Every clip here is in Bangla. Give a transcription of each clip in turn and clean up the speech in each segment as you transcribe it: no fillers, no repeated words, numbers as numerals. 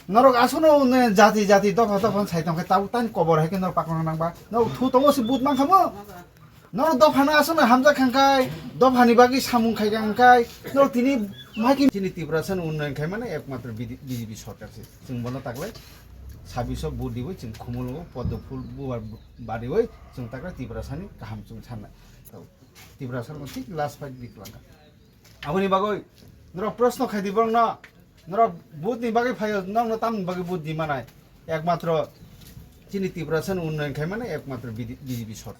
Norok asuno jati dopha saitong ka tau tan kobor hai ke nor pakong nangba no thu tongo si but mang khamo nor dopha na asuno hamja khangkai dopha ni bagi samung khai khangkai nor tini maki tini Tipra san unnayन khai mane ekmatro BJP Sarkar se jung bono taklai 26 बुट दिबो जों खुमुलुङाव पद्म फुल बुवार बारिबै जों ताग्रा Tipra sani kaham जों साननाय Tipra सान थिक लास्ट फाइट दिखलांगा आबनि बागै नर प्रश्न खाइदिबं न नर बुट नि बागै फायो नंग ताम बागै बुट दि मानाय एकमात्र चिनि Tipra सान उन्नयन खाइ माने एकमात्र BJP सर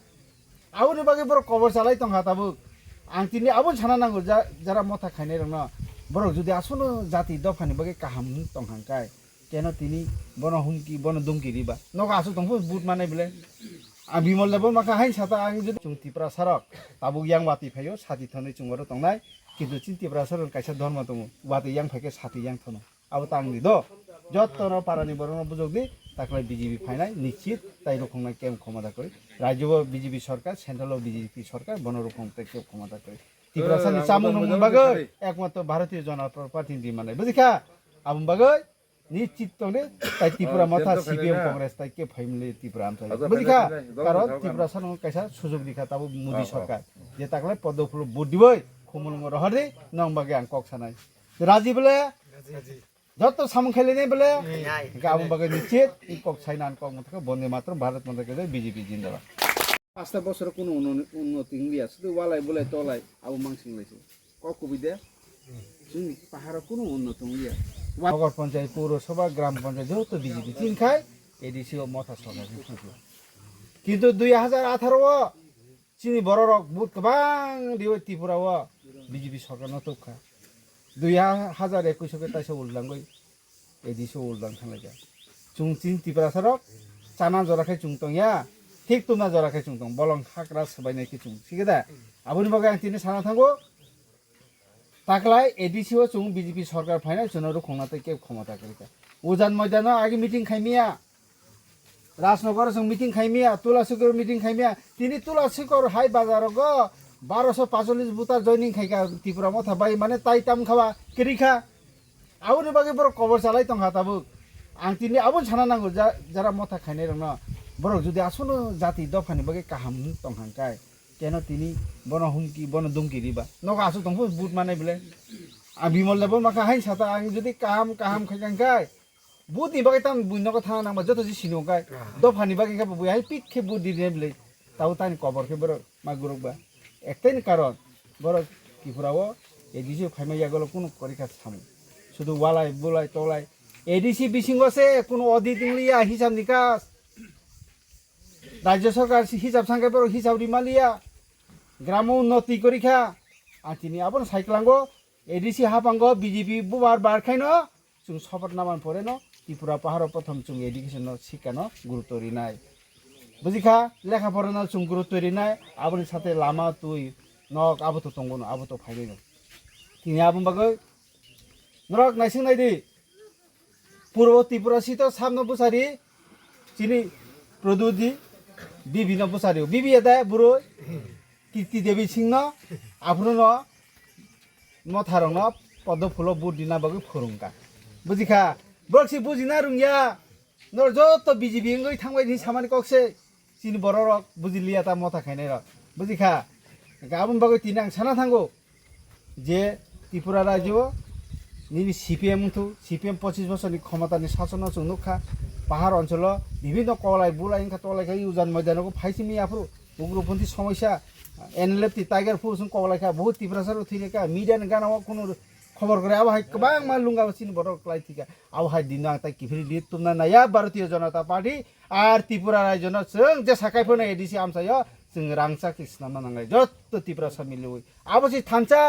आबनि बागै बर कबर चालाय तंगा ताबु आं तिनि आबो साना नांगौ जारा मथा खाइनाय रंना बर जुदि आसनो जाति दफानि बागै kaham तंहांकाय केनो तिनी बनो हुमकी बनो दुमकी रिबा नगा आसु तंफु बुट माने बिले आ बिमल लेबो माखा हाइ साता आं जुदि जों Tipra सरक ताबु yang वाति फायो साति थनै चुंगरो तंनाय किन्तु चिन Tipra सरक काइसा धर्म दङ वाति yang फाइके साति yang थनो अब तांनि द जत्तर पारानि बरनो बुजोगदि ताकलाय BJP फाइनाय निश्चित ताइ रखंना केम क्षमता करि राज्यबो BJP सरकार सेन्ट्रल BJP सरकार बनो रखं ते केम क्षमता करि Tipra सानि सामुं नंगु बागै एकमात्र भारतीय जनता पार्टी दि माने बुझिखा आबुं बागै निश्चित तंने ताइ Tipra Motha CPM कांग्रेस ताइ के फाइमले Tipra आमसाय बुझिखा कारण Tipra सान काइसा सुजुग दिखा ताबु मोदी सरकार जे ताकलाय पद्मफुल बुट दिबै खुमुलुङ रहरि नंग बागै आं कक सानाय राजी बोले जत्तो सामुं खाइले बोले गाबुं बागै निश्चित इ कक साइनान कक मथका बन्दे मात्र भारत माता के BJP जिन्दाबाद 5টা বছর কোনো উন্নতি হইয়া শুধু ওয়ালাই বলে তলাই আবু মাংসিং লাইছে কক বিদে जोंनि पाहाराव কোনো উন্নত হইয়া नगर पञ्चायत पौरसभा ग्राम पञ्चायत যত BJP চিনখায় এডিসি ও মথা সরকার কিন্তু 2018 চিনি বড় রক বুট গোबां দিও Tipra BJP সরকার নতখা 2021 কে তাইসে উলদাঙ্গই এডিসি উলদাং থালাইগা जों चिन Tipra सरक चाना जराखै चुंतंया ঠিক তোমরা জরাখै চুংতং বলং হাকরা সবাইনাय কি চুং ঠিকদা আবুনি বাগै आं तिनि साना थांगो ताकलाय एडिसि ও চুং BJP সরকার ফাইনাল জনরু খংনাতে কে ক্ষমতা করিকা উজান ময়দান আগে মিটিং খাইমিয়া রাজনগর जों মিটিং খাইমিয়া তুলাসিকর মিটিং খাইমিয়া তিনি তুলাসিকর হাই বাজারগ 1245 বুতার জয়নিং খাইকা Tipra Motha বাই মানে তাই তাম খাওয়া কেরিখা আবুনি বাগै बर কবর চালাই তংহা তাবু आं तिनि आबो साना नांगौ जारा मथा खाइनाय रंना बर जुदि आसनो जाति दफानि बागै kaham तंहांकाय केनो तिनी बनो हुमकी बनो दुमकी रिबा नगा आसु तंफु बुट माने बिले आ बिमल लेबो माखा हाइ साता आं जुदि kaham खाइखांकाय बुट नि बागै ताम बुइनको थाना नांबा जतो जि सिनोकाय दफानि बागै का बुइ हाइ पिखे बुट दिने बिले ताउ तानि कबर के बर मागुरबा एकटाइनि कारण बर Tipra एडिसि फाइमाया गलो कुनु करिखा सामु শুধু ওয়ালাই বুলাই তলাই एडिसि बिसिंगसे कुनु ऑडिट लिया हिसाब निकास राज्य सरकार हिसाब सांगे पर हिसाब रिमालिया ग्राम उन्नति करिखा आतिनि आबन साइक्लांगो एडिसि हापांगो BJP बुबार बारखाइनो जों सपत नामान परेनो Tipra पाहार प्रथम जों एडुकेशन शिक्षानो गुरुत्व रिनाय बुझिखा लेखा फरानो जों गुरुत्व रिनाय आबनि साथे लामा तुइ नक आबोतो तंगोनो आबोतो फाइनो तिनि आबन बागै नरक नाइसिं नाइदि पूर्व Tipra सित सामनो बुसारी चिनी प्रदुदी बिबिनो बुसारी बिबि एदा बुरो कीर्ति देवी सिंह आफनो मथा रंग पद्म फुल बुट दिना बागै फोरुंगा बुझिखा बक्सि बुजिना रुंया नर जत BJP ngै थांबाय नि सामानि कक्से चिनि बर रक बुजिलिया ता मथा खाइनाय रक बुझिखा गाबुन बागै तिनि आं साना थांगो जे Tipra राज्य निनि CPM थु CPM 25 বছরनि ক্ষমতাनि শাসন जोंनुखा পাহাড় অঞ্চল বিভিন্ন কলাই বুলাই ইনকা তলাইখাই উজান ময়দানকো ফাইसिमि आफु उग्रपन्थी समस्या एनएलएफ टाइगर फोर्स कलाइखा बहुत Tipra सर थैलेखा मिडिया गानाव कुनु खबर करे अब हाय गोबां मा लुंगा सिन बर क्लाइथिका अब हाय दिना ता किफिरि दि तुमना नाया Bharatiya Janata party are Tipra राज्य न जों जे साकाइफोन एडिसि आमसाय जों रांसा कृष्ण नांगाय जत Tipra समिलुय आबसि थानचा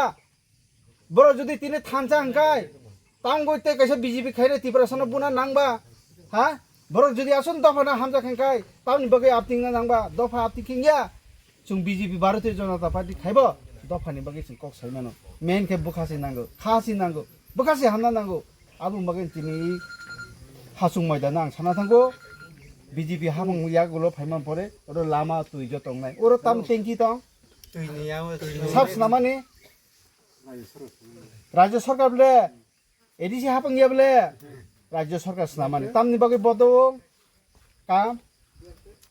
बर जुदि तिने थानचा हंकाय तांगोइते कैसे BJP खाइरे Tipra सन बुना नांगबा हा बर जुदि आसन दफाना हामजा खांकाय ताउनि बगै आपतिंना नांगबा दफा आपतिकिंया जों BJP भारतीय जनता पार्टी खाइबो दफानि बगै जों कक साइमानो मेन के बुखासि नांगौ खासि नांगौ बुखासि हामना नांगौ आबु बगै तिनि हासुं मैदान आं साना थांगो BJP हामं या गलो फाइमान परे ओरो लामा तुइ जतंनाय ओरो ताम टेंकी तंग तुइनियाव साबस नामानि राज्य सरकार बोले एडिसि हापंगिया बोले রাজ্য সরকার নামানি তামনি বাকি বদ কাম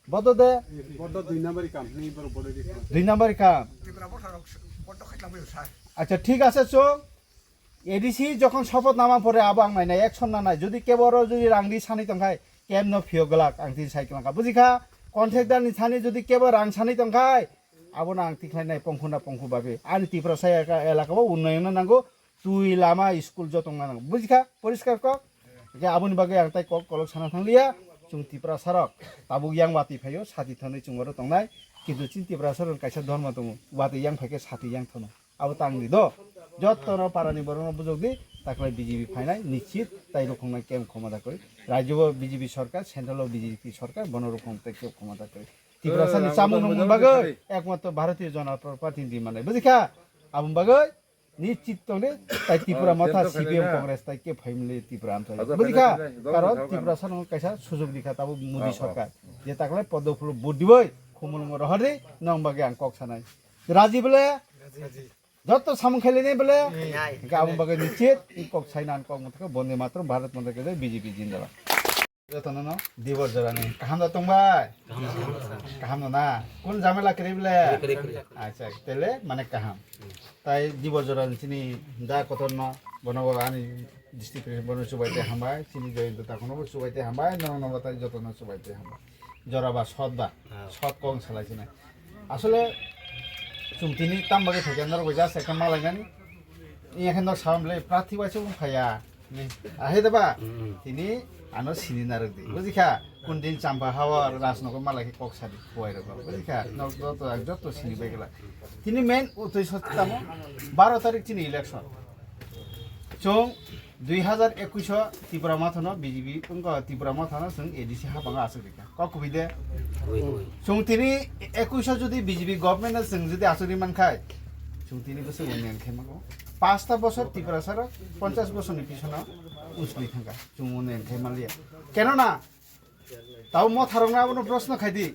বদ দে বড় 2 নম্বরই কাম নেই বড় বড় 2 নম্বর কাম আচ্ছা ঠিক আছে চো এডিসি যখন শপথ নামা পরে আবাং নাই নাই একশন না নাই যদি কেবর যদি রাংদি সানি তংখাই কেম ন ফিয়গলাক আংতি সাইকেলকা বুঝিখা কন্ট্রাক্টর নি সানি যদি কেবর রাং সানি তংখাই আবনা আংতি খাইনাই পংখুনা পংখু বাবে আনি ত্রিপুরা সাইকা এলাকাও উন্নয়ন নাঙ্গো তুই লামা স্কুল যতং নাঙ্গো বুঝিখা পরিষ্কার কক যে আবুনি বাগে আং তাই কক কলক সানা থাंलिया जों ত্রিপুরা সারক তাবু ইয়াং বাতি ফাইयो সাতি थानै जोंबो तंनाय কিন্তু চিন ত্রিপুরা সারक কাইसा ধর্ম दङ बाति यां फाइके साति यां थनो आबो तांनि द যতন পারানি বরণ বুঝগদি তাকলাই বিজেপি ফাইনাই নিশ্চিত তাই রকম কেম ক্ষমতা করে রাজ্য বিজেপি সরকার সেন্ট্রাল বিজেপি সরকার বন রকম থেকে ক্ষমতা করে ত্রিপুরা সানি চামুন বাগে একমাত্র ভারতীয় জনতা প্রতিনিধি মানে বুঝিখা আবুম বাগে নিশ্চিত তলে তাই ত্রিপুরা মথা সিপিএম কংগ্রেস তাই কে ফাইমলে ত্রিপুরা আমতাই বুঝিখা কারণ ত্রিপুরা সানো কাইসা সুযোগ দিখা তাবো মোদি সরকার যে তাকলাই পদ্মফুল বুট দিবই খুমুল রহরে নং বাগে আং কক সানাই রাজি বলে যত সামুং খেলেনি বলে আবুম বাগে নিশ্চিত কক সাইনান কক মতকে বন্দে মাত্র ভারত মতকে বিজেপি জিন্দাবাদ যতন ন দিবর জরানি কাহাম দতংবাই কাহাম না কোন ঝামেলা করে বলে আচ্ছা তেলে মানে কাহাম তাই দিবর জরানি চিনি দা কতন ন বনবাগানি ডিস্ট্রিক্ট বন সুবাইতে হামবাই চিনি জয়ন্ত তাকনো সুবাইতে হামবাই নং নবতাই যতন সুবাইতে হামবাই জরাবা সদবা সদ কং সালাইছি না আসলে চুমতিনি তামবাগে থাকে নর গজা সেকা মালাগানি ইয়াখান দর সামলে প্রার্থী বাইছে ফায়া আহে দেবা তিনি আনো সিনি নারদি বুঝিখা কোন দিন চাম্পা হাওয়ার রাজনগর মালাকে ককসাদি খোয়াই রকম বুঝিখা যত সিনি বেগলা তিনি মেন উত্তর সত্যাম 12 তারিখ তিনি ইলেকশন চং 2021 ত্রিপুরা মাথনো বিজেপি ত্রিপুরা মাথনো जों এডিসি হাবাঙা আসে দেখা ককুবিদে जों তিনি 21 যদি বিজেপি গভর্নমেন্ট जों যদি আসরি মানখাই जों তিনি বছর উন্নয়ন খেমাগো 5টা বছর ত্রিপুরা সারা 50 বছরনি পিছনা উসলি থাকা जों উন্নয়ন খেমালিয়া কেন না তাও মথারংনা বনো প্রশ্ন খাইদি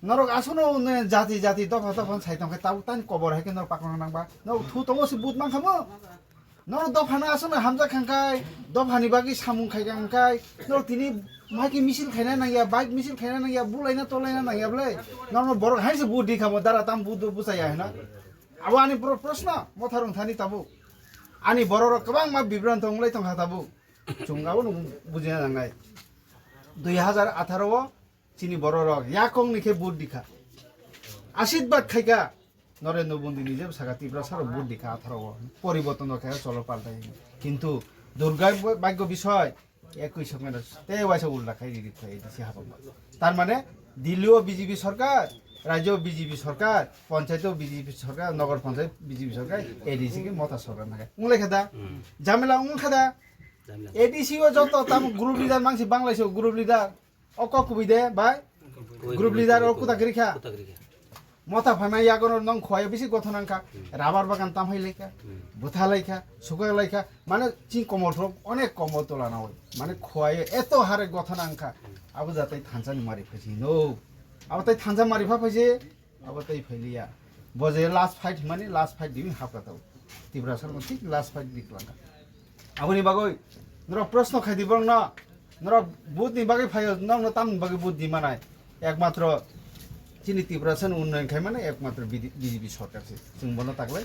নরক আসনো উন্নয়ন জাতি জাতি দফা দফা সাইতংখাই তাও তান কবর হাইকে নর পাকনা নাংবা ন থু তমসি বুট মানখামো নর দফানা আসনো হামজা খাংখাই দফানি বাকি সামুং খাইগাংখাই নর তিনি মাকি মিছিল খাইনা নাইয়া বাইক মিছিল খাইনা নাইয়া বুলাইনা তলাইনা নাইয়া বলে নর বড় হাইছে বুট দিখামো দারা তাম বুট বুসাইয়া হনা আবো আনি প্রশ্ন মথারং থানি তাবু আনি বড় গোबां मा বিভ্রান্ত হংলাই তংখা তাবু চুংগাবো বুজিনা নাंगाय 2018 চিনি বড় রক ইয়াকং নিখে বুট দিখা আশীর্বাদ খাইকা নরেন্দ্র মোদী নিজে সাকা ত্রিপুরা সারা বুট দিখা 18 পরিবর্তন খায় চলো পাল্টাই কিন্তু দুর্গার ভাগ্য বিষয় একই সঙ্গে তে ওয়াইসা উল্টা খাই দিদি খাই দিছি হাবাবা তার মানে দিল্লিও বিজেপি সরকার রাজ্য বিজেপি সরকার পঞ্চায়েত বিজেপি সরকার নগর পঞ্চায়েত বিজেপি সরকার এডিসি কে মতা সরকার নাগে উংলে খাদা জামেলা উং খাদা এডিসি ও যত তাম গ্রুপ লিডার মাংসি বাংলাদেশ গ্রুপ লিডার অক কুবিদে বাই গ্রুপ লিডার ও কুতা গরিখা মতা ফানাই আগর নং খয় বেশি গথনাংকা রাবার বাগান তামহাই লেখা বুথা লেখা সুকা লেখা মানে চিং কমল অনেক কমল তোলানা হয় মানে খয় এত হারে গথনাংকা আবু যাতে থানসানি মারি ফেছি নো আবু তাই থানসা মারি ফাইছে আবু তাই ফেলিয়া বজে লাস্ট ফাইট মানে লাস্ট ফাইট দিবি হাফকাতাও ত্রিপুরা সরকার ঠিক লাস্ট ফাইট দিকলাঙ্কা আবুনি বাগৈ নর প্রশ্ন খাই দিব না নর বুধ নি বাগৈ ফাইও নং তাম বাগৈ বুধ দি মানায় একমাত্র চিনি ত্রিপুরা सन উন্নয়ন খাই মানে একমাত্র বিজেপি সরকার আছে जों বনা তাকলাই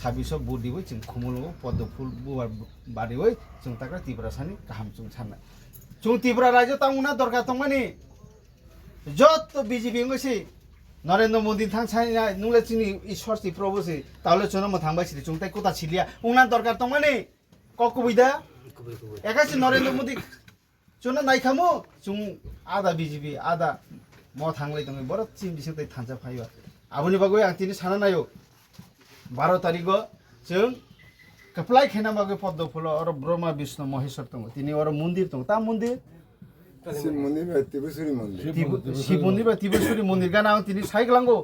26 বুট দিবই जों খুমুলগো পদ্মফুল বুয়ার বাড়িবই जों তাকলাই ত্রিপুরা সানি কাহাম जों সাননাय जों ত্রিপুরা রাজ্য তামুনা দরকার তংমানি যত বিজেপি ngasi নরেন্দ্র মোদী থাংসাইনা নুলে চিনি ঈশ্বরসি প্রভুসি তাহলে চনম থাংবাইছি जों তাই কোতা ছিলিয়া উংনা দরকার তংমানি ককুবিদা একাছি নরেন্দ্র মোদী চনা নাইখামু जों আদা বিজেপি আদা म थांलाय दङ बर चिम बिसिं तै थांजा फायो आबुनि बागै आं तिनि साना नायो 12 तारिख जों कप्लाय खेना बागै पद्म फुल और ब्रह्मा विष्णु महेश्वर दङ तिनि और मन्दिर दङ ता मन्दिर शिव मन्दिर बा तिबेश्वरी मन्दिर गाना आं तिनि साइगलांगो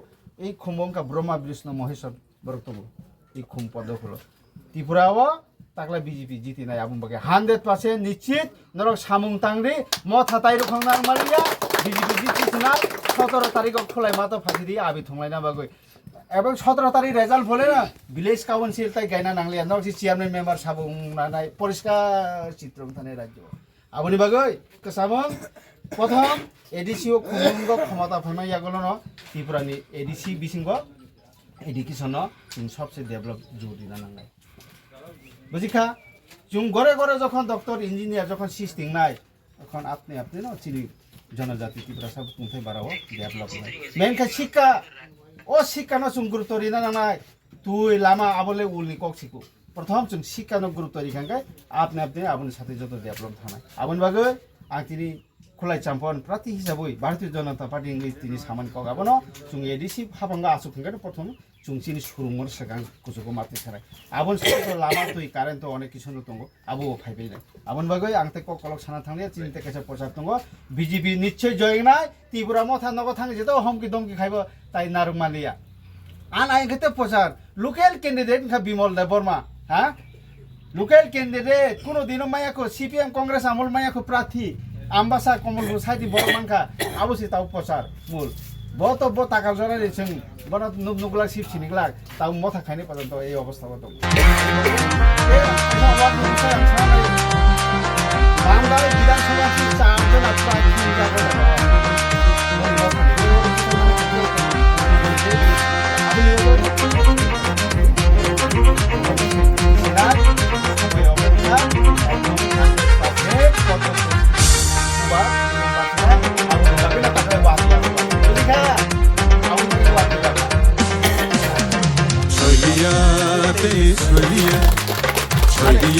এই खुमबंका ब्रह्मा विष्णु महेश्वर बर दङ এই खुम पद्म फुल त्रिपुराव ताकला बिजेपि जितिनाय आबुं बागै 100% निश्चित नरक सामुं तांग्रि मथा ताइरो खंनार मालिया बिजेपि जितिनाय 17 तारिख खोलाय माता फासिरि आबि थंलायना बागै এবং 17 তারিখ রেজাল্ট বলে না ভিলেজ কাউন্সিল তাই গাইনা নাংলে নক চেয়ারম্যান মেম্বার সাবুং নানাই পরিষ্কার চিত্র থানে রাজ্য আবনি বাগৈ কসাবং প্রথম এডিসি ও খুমুঙ্গ ক্ষমতা ফেমাই আগল ন ত্রিপুরানি এডিসি বিসিঙ্গ এডুকেশন সবচেয়ে ডেভেলপ জরুরি না নাংলাই বুঝিখা जों घरे घरे যখন ডক্টর ইঞ্জিনিয়ার যখন সিস্টিং নাই তখন আপনি আপনি না চিনি জনজাতি ত্রিপুরা সব কোথায় বাড়াবো ডেভেলপ হয় মেনকা শিক্ষা ও শিক্ষা না जों গুরুত্ব রিনা নাই তুই লামা আবলে উলনি কক শিখু প্রথম जों শিক্ষা ন গুরুত্ব রিখাঙ্গাই আপনি আপনি আপনার সাথে যত ডেভেলপ থানায় আবন বাগৈ আং তিনি খোলাই চাম্পন প্রার্থী হিসাবে ভারতীয় জনতা পার্টি ইংলিশ তিনি সামান কক আবন जों এডিসি হাবাঙ্গা আসুখাঙ্গাই প্রথম जों চিনি সুরুমর সেগাং কুচুকো মাতি ছাড়াই আবন সাথে লামা তুই কারেন্ট অনেক কিছু দङ আবো ফাইবাই না আবন বাগৈ আংতে কক কলক সানা থাংলে চিনিতে কেসা প্রচার দङ বিজেপি নিশ্চয় জয় নাই ত্রিপুরা মথা নগ থাঙে যেত হমকি দমকি খাইব তাই নারুং মালিয়া আন আই খেতে প্রচার লোকাল ক্যান্ডিডেট খা বিমল দে বর্মা হ্যাঁ লোকাল ক্যান্ডিডেট কোনো দিনও মায়াকো সিপিএম কংগ্রেস আমল মায়াকো প্রার্থী আম্বাসা কমল সাইদি বড়মানখা আবসি তাও প্রচার মূল বতব্য টাকা জরা রেছেন বড় নুব নুবলা সিপ সিনিগলা তাও মথা খাইনি পর্যন্ত এই অবস্থা বত বাংলার বিধানসভা সিট 4 জন প্রার্থী যাবে Soy